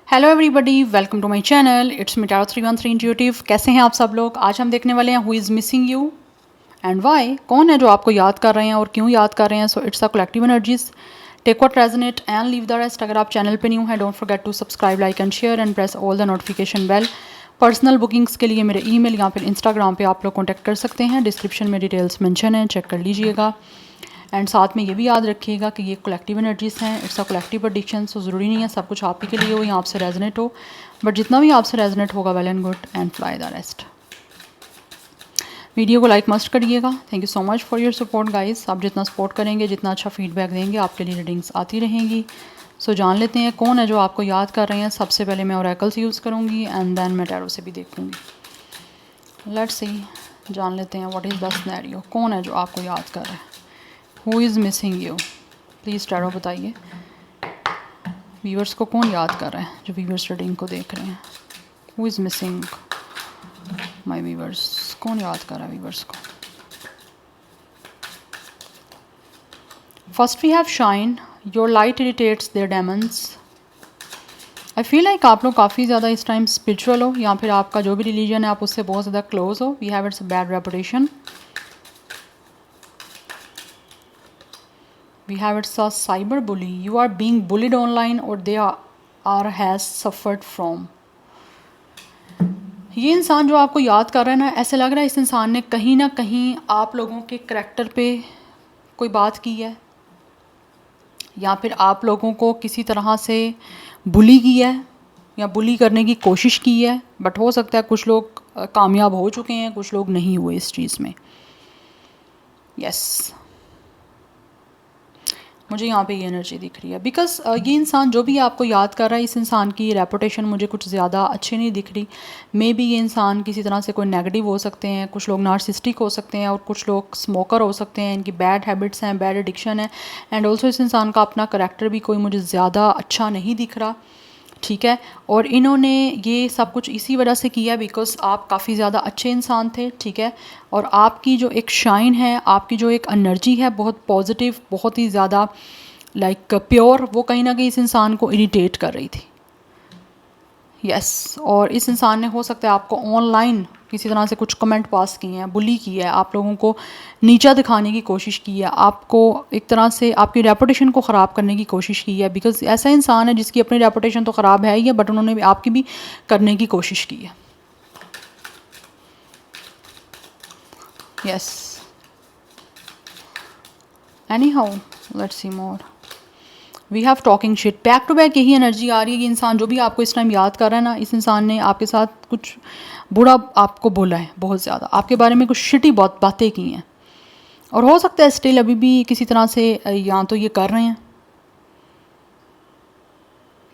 Hello everybody, welcome to my channel. It's me tarot 313 intuitive. कैसे हैं आप सब लोग? आज हम देखने वाले हैं who is missing you and why. कौन है जो आपको याद कर रहे हैं और क्यों याद कर रहे हैं? So it's a collective energies, take what resonate and leave the rest. अगर आप चैनल पे न्यू हैं, don't forget to subscribe, like and share and press all the notification bell. Personal bookings के लिए मेरे ईमेल या फिर इंस्टाग्राम पे आप लोग कॉन्टैक्ट कर सकते हैं। डिस्क्रिप्शन में डिटेल्स मेंशन है, चेक कर लीजिएगा। एंड साथ में ये भी याद रखिएगा कि ये कलेक्टिव एनर्जीज़ हैं, इट्स अ कलेक्टिव एडिक्शन। सो ज़रूरी नहीं है सब कुछ आप ही के लिए हो या आपसे रेजोनेट हो, बट जितना भी आपसे रेजोनेट होगा well and good and fly the rest. Video को लाइक मस्ट करिएगा। Thank you so much for your support guys. आप जितना सपोर्ट करेंगे, जितना अच्छा फीडबैक देंगे, आपके लिए रीडिंग्स आती रहेंगी। सो जान लेते हैं कौन है जो आपको याद कर रहे हैं। सबसे पहले मैं ओरेकल्स यूज़ करूँगी एंड देन मैं टैरो से भी देखूँगी। लेट्स सी, जान लेते हैं व्हाट इज़ द सिनेरियो। कौन है जो आपको याद कर रहा है? Who is missing you? Please tarot बताइए। व्यूअर्स को कौन याद कर रहा है जो व्यूअर्स रीडिंग को देख रहे हैं? Who is missing my viewers? कौन याद कर रहा है व्यूअर्स को? First we have shine, your light irritates their demons. I feel like आप लोग काफ़ी ज़्यादा इस टाइम स्पिरिचुअल हो या फिर आपका जो भी रिलीजन है आप उससे बहुत ज़्यादा क्लोज हो। We have it's bad reputation. We have it's a cyber bully. You are being bullied online or they are has suffered from. ये इंसान जो आपको याद कर रहा है ना, ऐसे लग रहा है इस इंसान ने कहीं ना कहीं आप लोगों के करैक्टर पे कोई बात की है या फिर आप लोगों को किसी तरह से बुली की है या बुली करने की कोशिश की है। बट हो सकता है कुछ लोग कामयाब हो चुके हैं, कुछ लोग नहीं हुए इस चीज़ में। यस, मुझे यहाँ पे ये एनर्जी दिख रही है बिकॉज ये इंसान जो भी आपको याद कर रहा है, इस इंसान की रेपुटेशन मुझे कुछ ज़्यादा अच्छी नहीं दिख रही। मे बी ये इंसान किसी तरह से कोई नेगेटिव हो सकते हैं, कुछ लोग नार्सिस्टिक हो सकते हैं और कुछ लोग स्मोकर हो सकते हैं। इनकी बैड हैबिट्स हैं, बैड एडिक्शन है। एंड ऑल्सो इस इंसान का अपना करैक्टर भी कोई मुझे ज़्यादा अच्छा नहीं दिख रहा, ठीक है। और इन्होंने ये सब कुछ इसी वजह से किया बिकॉज आप काफ़ी ज़्यादा अच्छे इंसान थे, ठीक है। और आपकी जो एक शाइन है, आपकी जो एक एनर्जी है बहुत पॉजिटिव, बहुत ही ज़्यादा लाइक प्योर, वो कहीं ना कहीं इस इंसान को इरिटेट कर रही थी। यस, और इस इंसान ने हो सकता है आपको ऑनलाइन किसी तरह से कुछ कमेंट पास किए हैं, बुली की है, आप लोगों को नीचा दिखाने की कोशिश की है, आपको एक तरह से आपकी रेपुटेशन को ख़राब करने की कोशिश की है। बिकॉज ऐसा इंसान है जिसकी अपनी रेपुटेशन तो ख़राब है ही है, बट उन्होंने आपकी भी करने की कोशिश की है। Yes, anyhow let's see more. We have talking shit, back to back यही एनर्जी आ रही है कि इंसान जो भी आपको इस टाइम याद कर रहा है ना, इस इंसान ने आपके साथ कुछ बुरा आपको बोला है, बहुत ज़्यादा आपके बारे में कुछ शिटी बहुत बातें की हैं। और हो सकता है स्टिल अभी भी किसी तरह से या तो ये कर रहे हैं।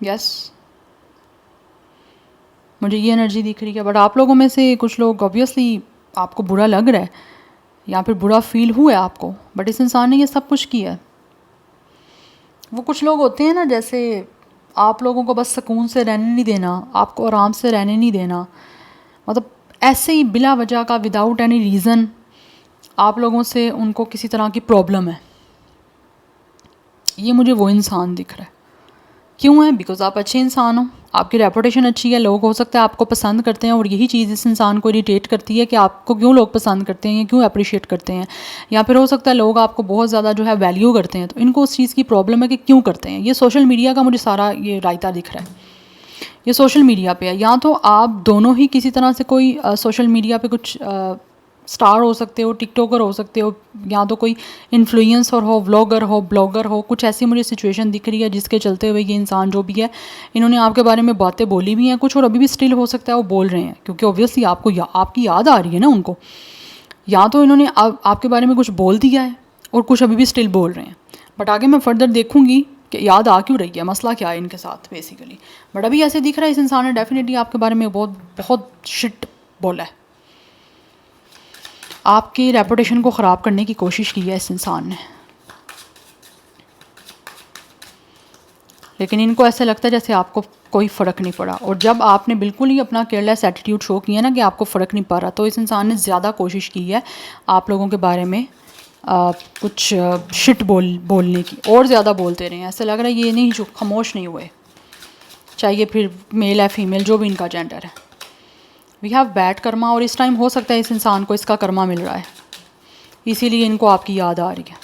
यस, मुझे ये एनर्जी दिख रही है। बट आप लोगों में से कुछ लोग ऑब्वियसली आपको बुरा लग रहा है या फिर बुरा फील हुआ है आपको, बट इस इंसान ने ये सब कुछ किया है। वो कुछ लोग होते हैं ना, जैसे आप लोगों को बस सुकून से रहने नहीं देना, आपको आराम से रहने नहीं देना, मतलब ऐसे ही बिला वजह का, विदाउट एनी रीज़न आप लोगों से उनको किसी तरह की प्रॉब्लम है। ये मुझे वो इंसान दिख रहा है। क्यों है? बिकॉज आप अच्छे इंसान हो, आपकी रेपुटेशन अच्छी है, लोग हो सकता है आपको पसंद करते हैं। और यही चीज़ इस इंसान को इरिटेट करती है कि आपको क्यों लोग पसंद करते हैं या क्यों अप्रिशिएट करते हैं। या फिर हो सकता है लोग आपको बहुत ज़्यादा जो है वैल्यू करते हैं, तो इनको उस चीज़ की प्रॉब्लम है कि क्यों करते हैं। ये सोशल मीडिया का मुझे सारा ये रायता दिख रहा है। ये सोशल मीडिया पे है, या तो आप दोनों ही किसी तरह से कोई सोशल मीडिया पे कुछ स्टार हो सकते हो, टिकटॉकर हो सकते हो, या तो कोई इन्फ्लुएंसर हो, व्लॉगर हो, ब्लॉगर हो। कुछ ऐसी मुझे सिचुएशन दिख रही है जिसके चलते हुए ये इंसान जो भी है, इन्होंने आपके बारे में बातें बोली भी हैं कुछ, और अभी भी स्टिल हो सकता है वो बोल रहे हैं, क्योंकि ऑब्वियसली आपको आपकी याद आ रही है ना उनको। या तो इन्होंने आपके बारे में कुछ बोल दिया है और कुछ अभी भी स्टिल बोल रहे हैं। बट आगे मैं फर्दर देखूंगी कि याद आ क्यों रही है, मसला क्या है इनके साथ बेसिकली। बट अभी ऐसे दिख रहा है इस इंसान ने डेफिनेटली आपके बारे में बहुत बहुत शिट बोला है, आपकी रेपुटेशन को ख़राब करने की कोशिश की है इस इंसान ने। लेकिन इनको ऐसा लगता है जैसे आपको कोई फ़र्क नहीं पड़ा। और जब आपने बिल्कुल ही अपना केयरलेस एटीट्यूड शो किया ना कि आपको फ़र्क नहीं पड़ रहा, तो इस इंसान ने ज़्यादा कोशिश की है आप लोगों के बारे में कुछ शिट बोलने की, और ज़्यादा बोलते रहे। ऐसा लग रहा है ये नहीं जो खामोश नहीं हुए। चाहिए फिर मेल है फीमेल जो भी इनका जेंडर है। वी हैव बैड कर्मा, और इस टाइम हो सकता है इस इंसान को इसका कर्मा मिल रहा है, इसीलिए इनको आपकी याद आ रही है।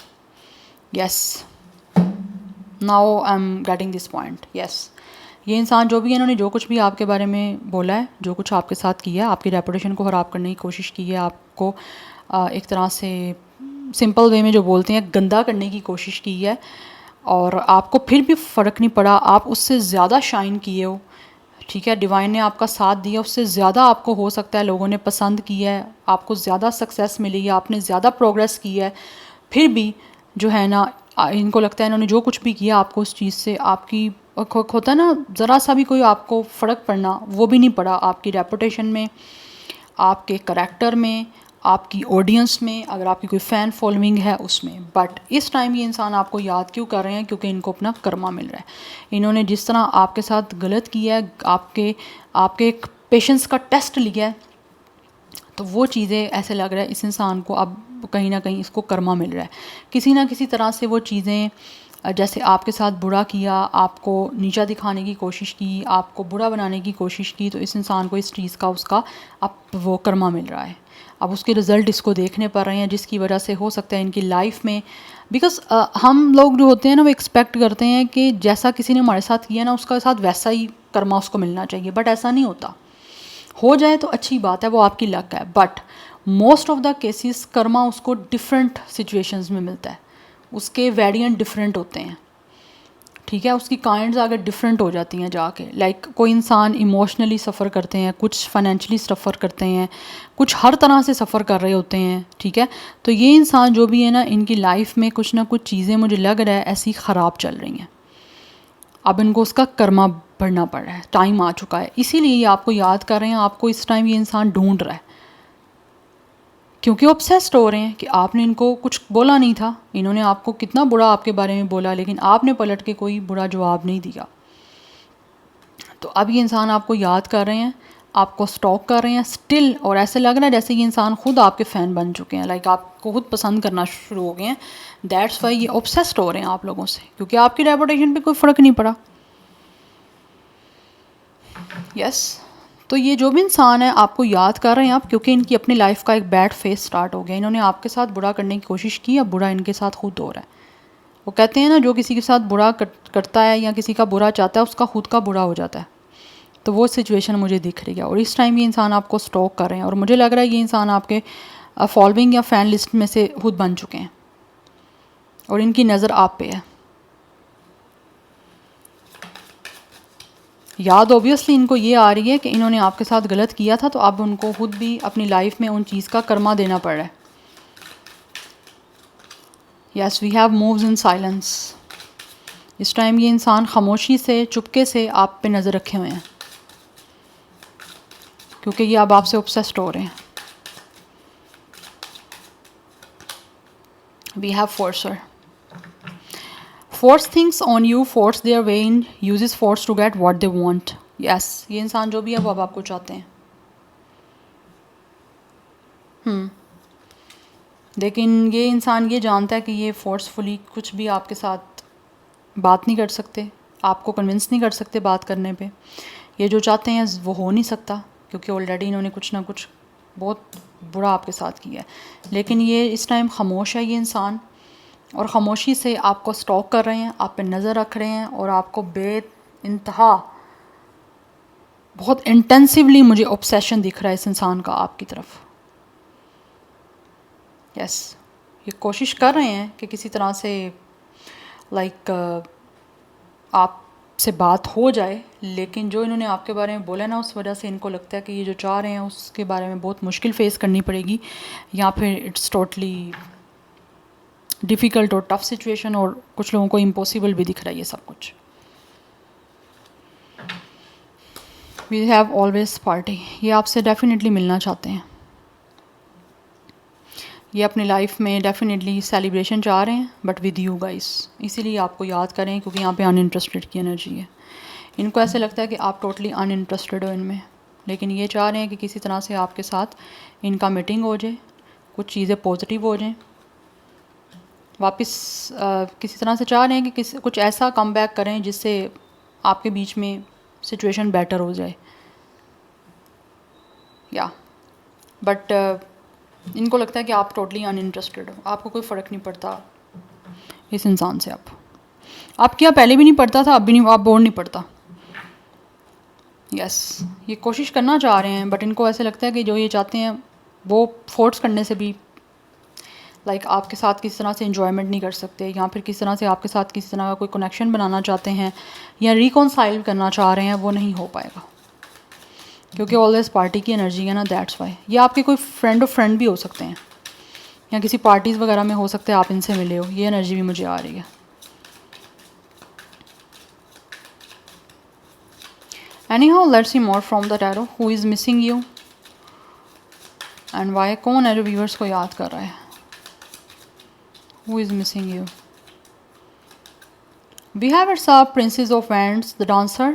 Yes, now I am getting this point. Yes, ये इंसान जो भी है, इन्होंने जो कुछ भी आपके बारे में बोला है, जो कुछ आपके साथ किया है, आपकी रेपुटेशन को ख़राब करने की कोशिश की है, आपको एक तरह से सिंपल वे में जो बोलते हैं गंदा करने की कोशिश की है, और आपको फिर भी फ़र्क नहीं पड़ा, आप उससे ज़्यादा शाइन किए हो। ठीक है, डिवाइन ने आपका साथ दिया, उससे ज़्यादा आपको हो सकता है लोगों ने पसंद किया है, आपको ज़्यादा सक्सेस मिली है, आपने ज़्यादा प्रोग्रेस की है, फिर भी जो है ना इनको लगता है इन्होंने जो कुछ भी किया आपको उस चीज़ से आपकी होता है ना ज़रा सा भी कोई आपको फ़र्क पड़ना, वो भी नहीं पड़ा आपकी रेपुटेशन में, आपके करैक्टर में, आपकी ऑडियंस में, अगर आपकी कोई फ़ैन फॉलोइंग है उसमें। बट इस टाइम ये इंसान आपको याद क्यों कर रहे हैं? क्योंकि इनको अपना कर्मा मिल रहा है। इन्होंने जिस तरह आपके साथ गलत किया है, आपके एक पेशेंस का टेस्ट लिया है, तो वो चीज़ें ऐसे लग रहा है इस इंसान को अब कहीं ना कहीं इसको कर्मा मिल रहा है। किसी ना किसी तरह से वो चीज़ें जैसे आपके साथ बुरा किया, आपको नीचा दिखाने की कोशिश की, आपको बुरा बनाने की कोशिश की, तो इस इंसान को इस चीज़ का उसका अब वो कर्मा मिल रहा है। अब उसके रिज़ल्ट इसको देखने पड़ रहे हैं, जिसकी वजह से हो सकता है इनकी लाइफ में, बिकॉज़ हम लोग जो होते हैं ना वो एक्सपेक्ट करते हैं कि जैसा किसी ने हमारे साथ किया ना उसका साथ वैसा ही कर्मा उसको मिलना चाहिए, बट ऐसा नहीं होता। हो जाए तो अच्छी बात है, वो आपकी लक है, but most of the cases Karma उसको डिफरेंट सिचुएशंस में मिलता है, उसके वेरिएंट डिफरेंट होते हैं। ठीक है, उसकी काइंड्स अगर डिफरेंट हो जाती हैं जाके, लाइक कोई इंसान इमोशनली सफ़र करते हैं, कुछ फाइनेंशियली सफ़र करते हैं, कुछ हर तरह से सफ़र कर रहे होते हैं। ठीक है, तो ये इंसान जो भी है ना, इनकी लाइफ में कुछ ना कुछ चीज़ें मुझे लग रहा है ऐसी ख़राब चल रही हैं, अब इनको उसका कर्मा भरना पड़ रहा है, टाइम आ चुका है, इसीलिए ये आपको याद कर रहे हैं, आपको इस टाइम ये इंसान ढूंढ रहा है, क्योंकि ऑब्सेस्ड हो रहे हैं कि आपने इनको कुछ बोला नहीं था, इन्होंने आपको कितना बुरा आपके बारे में बोला, लेकिन आपने पलट के कोई बुरा जवाब नहीं दिया। तो अब ये इंसान आपको याद कर रहे हैं, आपको स्टॉक कर रहे हैं स्टिल, और ऐसे लग रहा है जैसे ये इंसान खुद आपके फ़ैन बन चुके हैं, लाइक आपको खुद पसंद करना शुरू हो गए हैं। दैट्स वाई ये ऑब्सेस्ड हो रहे हैं आप लोगों से, क्योंकि आपकी रेपुटेशन पे कोई फ़र्क नहीं पड़ा। यस, तो ये जो भी इंसान है आपको याद कर रहे हैं आप, क्योंकि इनकी अपनी लाइफ का एक बैड फेस स्टार्ट हो गया, इन्होंने आपके साथ बुरा करने की कोशिश की, अब बुरा इनके साथ खुद हो रहा है। वो कहते हैं ना, जो किसी के साथ बुरा करता है या किसी का बुरा चाहता है उसका खुद का बुरा हो जाता है, तो वो सिचुएशन मुझे दिख रही है। और इस टाइम ये इंसान आपको स्टॉक कर रहे हैं, और मुझे लग रहा है ये इंसान आपके फॉलोइंग या फ़ैन लिस्ट में से खुद बन चुके हैं, और इनकी नज़र आप पे है। याद ऑब्वियसली इनको ये आ रही है कि इन्होंने आपके साथ गलत किया था, तो अब उनको खुद भी अपनी लाइफ में उन चीज़ का कर्मा देना पड़ रहा है। Yes, we have moves in silence. इस टाइम ये इंसान खामोशी से, चुपके से आप पे नज़र रखे हुए हैं, क्योंकि ये अब आपसे ऑब्सेस्ड हो रहे हैं। We have forcer. Force things on you, force their way in, uses force to get what they want. Yes, ये इंसान जो भी है वो अब आपको चाहते हैं। लेकिन ये इंसान ये जानता है कि ये फोर्सफुली कुछ भी आपके साथ बात नहीं कर सकते, आपको कन्विंस नहीं कर सकते बात करने पे। ये जो चाहते हैं वो हो नहीं सकता, क्योंकि ऑलरेडी इन्होंने कुछ ना कुछ बहुत बुरा आपके साथ किया है। लेकिन ये इस टाइम खामोश है ये इंसान, और ख़ामोशी से आपको स्टॉक कर रहे हैं, आप पे नज़र रख रहे हैं, और आपको बेइंतहा बहुत इंटेंसिवली मुझे ऑब्सेशन दिख रहा है इस इंसान का आपकी तरफ। यस, ये कोशिश कर रहे हैं कि किसी तरह से लाइक आपसे बात हो जाए, लेकिन जो इन्होंने आपके बारे में बोला ना, उस वजह से इनको लगता है कि ये जो चाह रहे हैं उसके बारे में बहुत मुश्किल फ़ेस करनी पड़ेगी, या फिर इट्स टोटली डिफ़िकल्ट और टफ सिचुएशन, और कुछ लोगों को इम्पॉसिबल भी दिख रहा है ये सब कुछ। We have always party. ये आपसे डेफिनेटली मिलना चाहते हैं, ये अपनी लाइफ में डेफिनेटली सेलिब्रेशन चाह रहे हैं, बट विद यू गाइस, इसीलिए आपको याद करें, क्योंकि यहाँ पे अनइंटरेस्टेड की एनर्जी है। इनको ऐसे लगता है कि आप टोटली अनइंटरेस्टेड हो इनमें, लेकिन ये चाह रहे हैं कि किसी तरह से आपके साथ इनका मीटिंग हो जाए, कुछ चीज़ें पॉजिटिव हो जाएं, वापस किसी तरह से चाह रहे हैं कि कुछ ऐसा कम बैक करें जिससे आपके बीच में सिचुएशन बेटर हो जाए, या बट इनको लगता है कि आप टोटली अनइंटरेस्टेड हो, आपको कोई फ़र्क नहीं पड़ता इस इंसान से। आपके यहाँ पहले भी नहीं पड़ता था, अब भी नहीं, आप बोर नहीं पड़ता। यस, ये कोशिश करना चाह रहे हैं बट इनको ऐसे लगता है कि जो ये चाहते हैं वो फोर्स करने से भी लाइक आपके साथ किसी तरह से इन्जॉयमेंट नहीं कर सकते, या फिर किस तरह से आपके साथ किसी तरह का कोई कनेक्शन बनाना चाहते हैं या रिकॉन्साइल करना चाह रहे हैं, वो नहीं हो पाएगा क्योंकि ऑलवेज पार्टी की एनर्जी है ना, दैट्स वाई। ये आपके कोई फ्रेंड ऑफ फ्रेंड भी हो सकते हैं या किसी पार्टीज़ वगैरह में हो सकते हैं आप इनसे मिले हो, ये एनर्जी भी मुझे आ रही है। Anyhow, let's see more from the tarot. Who is missing you and why? कौन है जो व्यूअर्स को याद कर रहा है? Who is missing you? We have it's a Princess of Wands, the dancer.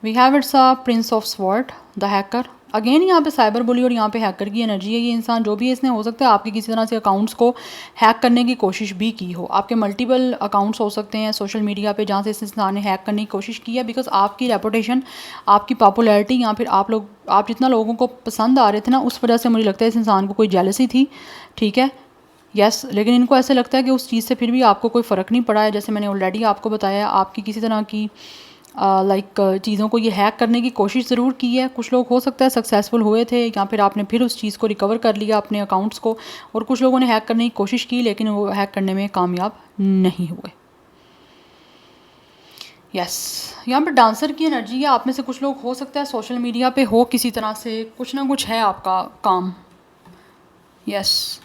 We have it's a Prince of Swords, the hacker. Again यहाँ पे साइबर बुली और यहाँ पे हैकर की एनर्जी है। ये इंसान जो भी है इसने हो सकता है आपके किसी तरह से अकाउंट्स को हैक करने की कोशिश भी की हो। आपके मल्टीपल अकाउंट्स हो सकते हैं सोशल मीडिया पे जहाँ से इस इंसान ने हैक करने की कोशिश की है, बिकॉज आपकी रेपुटेशन, आपकी पॉपुलैरिटी या फिर आप जितना लोगों को पसंद आ रहे थे ना, उस वजह से मुझे लगता है इस इंसान को कोई जेलसी थी, ठीक है। यस, लेकिन इनको ऐसे लगता है कि उस चीज़ से फिर भी आपको कोई फ़र्क नहीं पड़ा है। जैसे मैंने ऑलरेडी आपको बताया, आपकी किसी तरह की चीज़ों को ये हैक करने की कोशिश ज़रूर की है। कुछ लोग हो सकता है सक्सेसफुल हुए थे या फिर आपने फिर उस चीज़ को रिकवर कर लिया अपने अकाउंट्स को, और कुछ लोगों ने हैक करने की कोशिश की लेकिन वो हैक करने में कामयाब नहीं हुए। यस, यहाँ पर डांसर की एनर्जी है। आप में से कुछ लोग हो सकता है सोशल मीडिया पे हो, किसी तरह से कुछ ना कुछ है आपका काम। यस,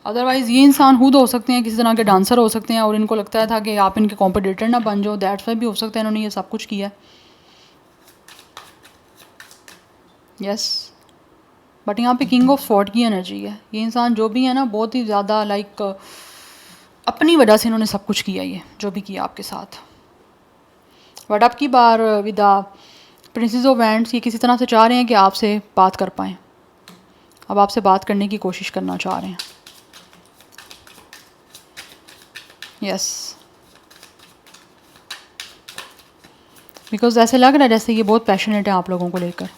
अदरवाइज़ ये इंसान खुद हो सकते हैं किसी तरह के डांसर हो सकते हैं और इनको लगता था कि आप इनके कॉम्पिटिटर ना बन जाओ, दैट्स वाई भी हो सकता है इन्होंने ये सब कुछ किया। यस, बट यहाँ पे किंग ऑफ स्वॉर्ड की एनर्जी है। ये इंसान जो भी है ना, बहुत ही ज़्यादा लाइक अपनी वजह से इन्होंने सब कुछ किया, ये जो भी किया आपके साथ। बट अब की बार with the princess of wands, ये किसी तरह से चाह रहे हैं कि आपसे बात कर पाएँ। अब आपसे बात करने की कोशिश करना चाह रहे हैं। यस, बिकॉज ऐसे लग रहा है जैसे ये बहुत पैशनेट है आप लोगों को लेकर।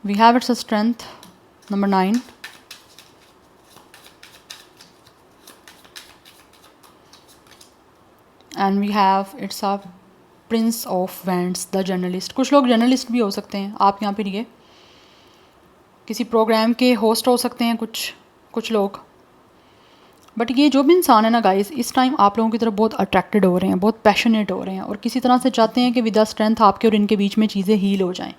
We have it's a strength number 9, and we have it's a prince of wands, the journalist. कुछ लोग जर्नलिस्ट भी हो सकते हैं आप यहाँ पर, ये किसी प्रोग्राम के होस्ट हो सकते हैं कुछ लोग। बट ये जो भी इंसान है ना गाइस, इस टाइम आप लोगों की तरफ बहुत अट्रैक्टेड हो रहे हैं, बहुत पैशनेट हो रहे हैं और किसी तरह से चाहते हैं कि विद द स्ट्रेंथ आपके और इनके बीच में चीज़ें हील हो जाएं।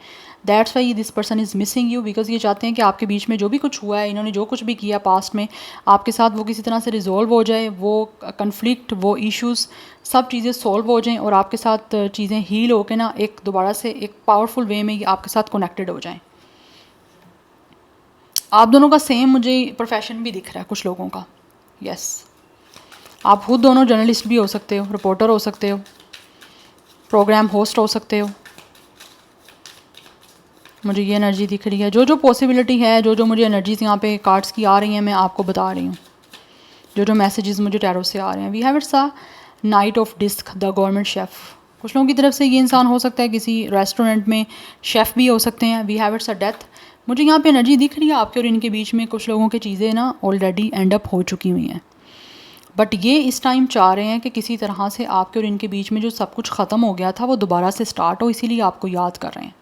That's why this person is missing you, because ये चाहते हैं कि आपके बीच में जो भी कुछ हुआ है, इन्होंने जो कुछ भी किया पास्ट में आपके साथ, वो किसी तरह से रिजॉल्व हो जाए, वो कन्फ्लिक्ट, वो इश्यूज़, सब चीज़ें सॉल्व हो जाएँ और आपके साथ चीज़ें हील हो के ना एक दोबारा से एक पावरफुल वे में आपके साथ कनेक्टेड हो जाएँ। आप दोनों का सेम मुझे प्रोफेशन भी दिख रहा है कुछ लोगों का। यस, आप खुद दोनों जर्नलिस्ट भी हो सकते हो, रिपोर्टर हो सकते हो, प्रोग्राम होस्ट हो सकते हो। मुझे ये एनर्जी दिख रही है, जो पॉसिबिलिटी है, जो मुझे एनर्जीज यहाँ पे कार्ड्स की आ रही हैं, मैं आपको बता रही हूँ जो मैसेजेस मुझे टैरो से आ रहे हैं। We have it's a knight of disc, the government chef. कुछ लोगों की तरफ से ये इंसान हो सकता है किसी रेस्टोरेंट में शेफ़ भी हो सकते हैं। We have it's a death. मुझे यहाँ पे एनर्जी दिख रही है आपके और इनके बीच में कुछ लोगों की चीज़ें ना ऑलरेडी एंड अप हो चुकी हुई हैं, बट ये इस टाइम चाह रहे हैं कि किसी तरह से आपके और इनके बीच में जो सब कुछ ख़त्म हो गया था वो दोबारा से स्टार्ट हो, इसीलिए आपको याद कर रहे हैं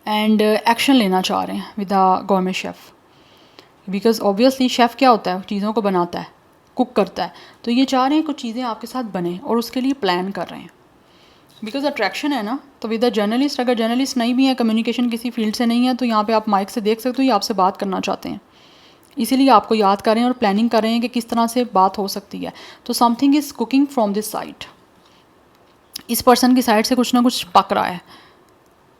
एंड एक्शन लेना चाह रहे हैं with the government chef. Because obviously chef क्या होता है, चीज़ों को बनाता है, कुक करता है, तो ये चाह रहे हैं कुछ चीज़ें आपके साथ बने और उसके लिए प्लान कर रहे हैं। बिकॉज अट्रैक्शन है ना, तो विद द जर्नलिस्ट, अगर जर्नलिस्ट नहीं भी है, कम्युनिकेशन किसी फील्ड से नहीं है, तो यहाँ पे आप माइक से देख सकते हो ये आपसे बात करना चाहते हैं, इसीलिए आपको याद कर रहे हैं और प्लानिंग कर रहे हैं कि किस तरह से बात हो सकती है। तो something is cooking from this side, इस पर्सन की साइड से कुछ ना कुछ पक रहा है।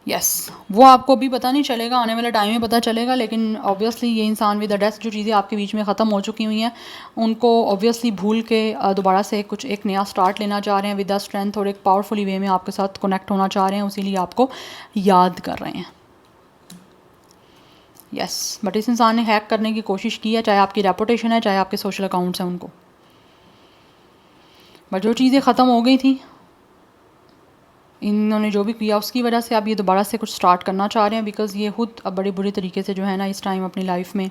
यस, वो आपको अभी पता नहीं चलेगा, आने वाले टाइम में पता चलेगा, लेकिन ऑब्वियसली ये इंसान विद द डेथ, जो चीज़ें आपके बीच में ख़त्म हो चुकी हुई हैं उनको ऑब्वियसली भूल के दोबारा से कुछ एक नया स्टार्ट लेना चाह रहे हैं विद द स्ट्रेंथ और एक पावरफुली वे में आपके साथ कनेक्ट होना चाह रहे हैं, इसीलिए आपको याद कर रहे हैं। यस, बट इस इंसान ने हैक करने की कोशिश की है, चाहे आपकी रेपुटेशन है, चाहे आपके सोशल अकाउंट्स हैं उनको। बट जो चीज़ें ख़त्म हो गई थी, इन्होंने जो भी किया उसकी वजह से अब ये दोबारा से कुछ स्टार्ट करना चाह रहे हैं, बिकॉज़ ये खुद अब बड़े बुरी तरीके से जो है ना इस टाइम अपनी लाइफ में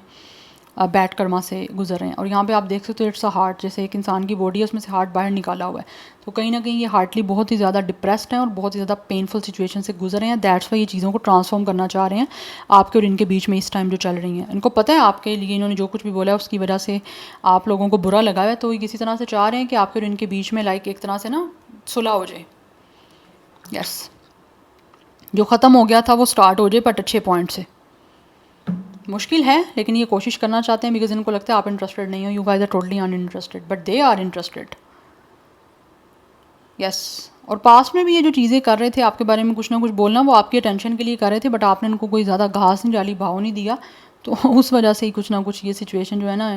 बैड कर्मा से गुजर रहे हैं। और यहाँ पे आप देख सकते हो इट्स अ हार्ट, जैसे एक इंसान की बॉडी है उसमें से हार्ट बाहर निकाला हुआ है, तो कहीं ना कहीं ये हार्टली बहुत ही ज़्यादा डिप्रेस्ड हैं और बहुत ही ज़्यादा पेनफुल सिचुएशन से गुजर रहे हैं। दैट्स वाई ये चीज़ों को ट्रांसफॉर्म करना चाह रहे हैं आपके और इनके बीच में इस टाइम जो चल रही हैं। इनको पता है आपके लिए इन्होंने जो कुछ भी बोला है उसकी वजह से आप लोगों को बुरा लगा है, तो ये किसी तरह से चाह रहे हैं कि आपके और इनके बीच में लाइक एक तरह से ना सुलह हो जाए। यस, जो ख़त्म हो गया था वो स्टार्ट हो जाए, बट अच्छे पॉइंट से। मुश्किल है लेकिन ये कोशिश करना चाहते हैं, बिकॉज इनको लगता है आप इंटरेस्टेड नहीं हो, you guys are totally uninterested, but they are interested. Yes, और पास्ट में भी ये जो चीज़ें कर रहे थे आपके बारे में कुछ ना कुछ बोलना, वो आपकी अटेंशन के लिए कर रहे थे, बट आपने इनको कोई ज़्यादा घास नहीं डाली, भाव नहीं दिया, तो उस वजह से ही कुछ ना कुछ ये सिचुएशन जो है ना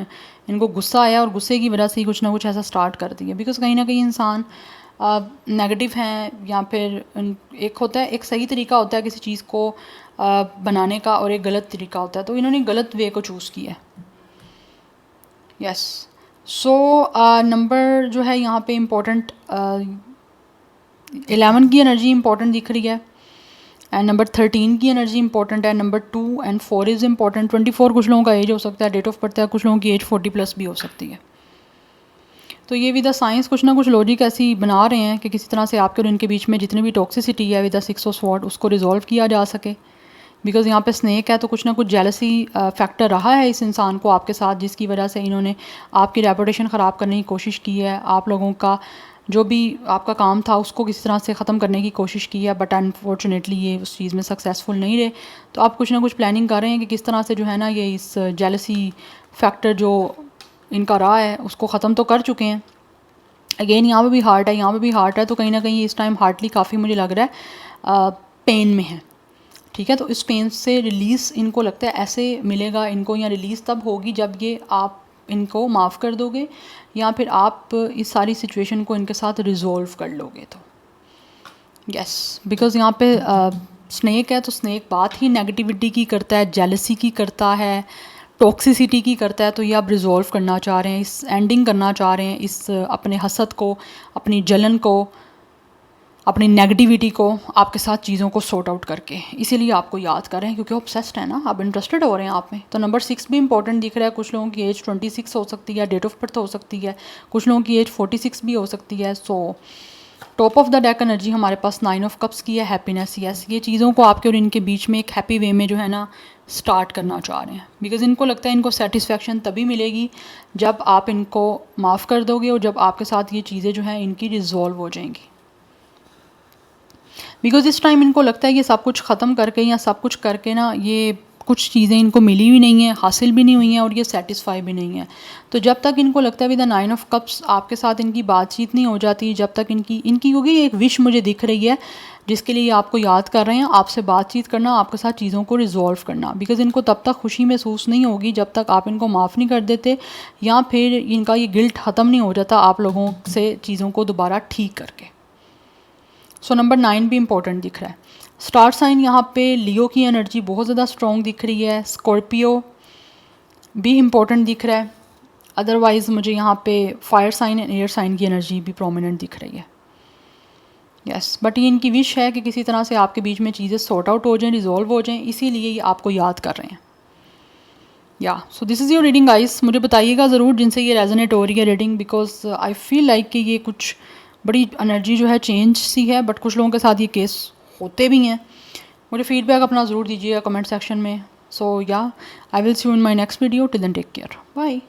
इनको गुस्सा आया और गुस्से की वजह से ही कुछ ना कुछ ऐसा स्टार्ट कर दिया। बिकॉज कहीं ना कहीं इंसान नेगेटिव हैं, या फिर एक होता है एक सही तरीका होता है किसी चीज़ को बनाने का और एक गलत तरीका होता है, तो इन्होंने गलत वे को चूज़ किया है। यस, सो नंबर जो है यहाँ पे इम्पोर्टेंट 11 की एनर्जी इंपॉर्टेंट दिख रही है, एंड नंबर 13 की एनर्जी इंपॉर्टेंट है, नंबर 2 एंड 4 इज़ इंपॉर्टेंट। 24 कुछ लोगों का एज हो सकता है, डेट ऑफ बर्थ है, कुछ लोगों की एज 40+ भी हो सकती है। तो ये विद द साइंस कुछ ना कुछ लॉजिक ऐसी बना रहे हैं कि किसी तरह से आपके और इनके बीच में जितनी भी टॉक्सिसिटी है विद द 6 ऑफ स्वॉर्ड उसको रिजॉल्व किया जा सके। बिकॉज़ यहाँ पे स्नेक है, तो कुछ ना कुछ जेलसी फैक्टर रहा है इस इंसान को आपके साथ, जिसकी वजह से इन्होंने आपकी रेपुटेशन ख़राब करने की कोशिश की है, आप लोगों का जो भी आपका काम था उसको किसी तरह से ख़त्म करने की कोशिश की है, बट अनफॉर्चुनेटली ये उस चीज़ में सक्सेसफुल नहीं रहे। तो आप कुछ ना कुछ प्लानिंग कर रहे हैं कि किस तरह से जो है ना ये इस जेलसी फैक्टर जो इनका रहा है उसको ख़त्म तो कर चुके हैं। अगेन यहाँ पे भी हार्ट है, यहाँ पे भी हार्ट है, तो कहीं ना कहीं इस टाइम हार्टली काफ़ी मुझे लग रहा है पेन में है। ठीक है, तो इस पेन से रिलीज़ इनको लगता है ऐसे मिलेगा इनको, या रिलीज़ तब होगी जब ये आप इनको माफ़ कर दोगे या फिर आप इस सारी सिचुएशन को इनके साथ रिजॉल्व कर लोगे। तो यस, बिकॉज़ यहाँ पे स्नेक है, तो स्नेक बात ही नेगेटिविटी की करता है, जेलसी की करता है, टॉक्सिसिटी की करता है। तो ये आप रिजॉल्व करना चाह रहे हैं, इस एंडिंग करना चाह रहे हैं इस अपने हसद को, अपनी जलन को, अपनी नेगेटिविटी को आपके साथ चीज़ों को सॉर्ट आउट करके, इसीलिए आपको याद कर रहे हैं क्योंकि ऑब्सेस्ड है ना, आप इंटरेस्टेड हो रहे हैं आप में। तो नंबर 6 भी इंपॉर्टेंट दिख रहा है, कुछ लोगों की एज 26 हो सकती है, डेट ऑफ बर्थ हो सकती है, कुछ लोगों की एज 46 भी हो सकती है। So top of the deck energy हमारे पास 9 ऑफ कप्स की है, हैप्पीनेस। यस, ये चीज़ों को आपके और इनके बीच में एक हैप्पी वे में जो है ना स्टार्ट करना चाह रहे हैं, बिकॉज़ इनको लगता है इनको सेटिस्फेक्शन तभी मिलेगी जब आप इनको माफ़ कर दोगे और जब आपके साथ ये चीज़ें जो हैं इनकी रिजॉल्व हो जाएंगी। बिकॉज़ इस टाइम इनको लगता है कि सब कुछ ख़त्म करके या सब कुछ करके ना ये कुछ चीज़ें इनको मिली भी नहीं है, हासिल भी नहीं हुई हैं और ये सेटिस्फाई भी नहीं है। तो जब तक इनको लगता है विद द 9 ऑफ कप्स आपके साथ इनकी बातचीत नहीं हो जाती, जब तक इनकी क्योंकि एक विश मुझे दिख रही है जिसके लिए आपको याद कर रहे हैं, आपसे बातचीत करना, आपके साथ चीज़ों को रिजॉल्व करना। बिकॉज़ इनको तब तक खुशी महसूस नहीं होगी जब तक आप इनको माफ़ नहीं कर देते या फिर इनका ये गिल्ट ख़त्म नहीं हो जाता आप लोगों से चीज़ों को दोबारा ठीक करके। सो नंबर 9 भी इंपॉर्टेंट दिख रहा है। स्टार साइन यहाँ पे लियो की एनर्जी बहुत ज़्यादा स्ट्रॉन्ग दिख रही है, स्कॉर्पियो भी इम्पोर्टेंट दिख रहा है। अदरवाइज़ मुझे यहाँ पे fire sign and air sign की एनर्जी भी प्रोमिनेंट दिख रही है। यस, बट ये इनकी विश है कि किसी तरह से आपके बीच में चीज़ें सॉर्ट आउट हो जाएं, रिजॉल्व हो जाएं, इसीलिए ये आपको याद कर रहे हैं। या so this is your reading guys. मुझे बताइएगा ज़रूर जिनसे ये रेजोनेट हो रही है reading, because I feel like कि ये कुछ बड़ी एनर्जी जो है चेंज सी है, बट कुछ लोगों के साथ ये केस होते भी हैं। मुझे फीडबैक अपना ज़रूर दीजिएगा कमेंट सेक्शन में। So ya I will see you in my next video, till then take care, bye.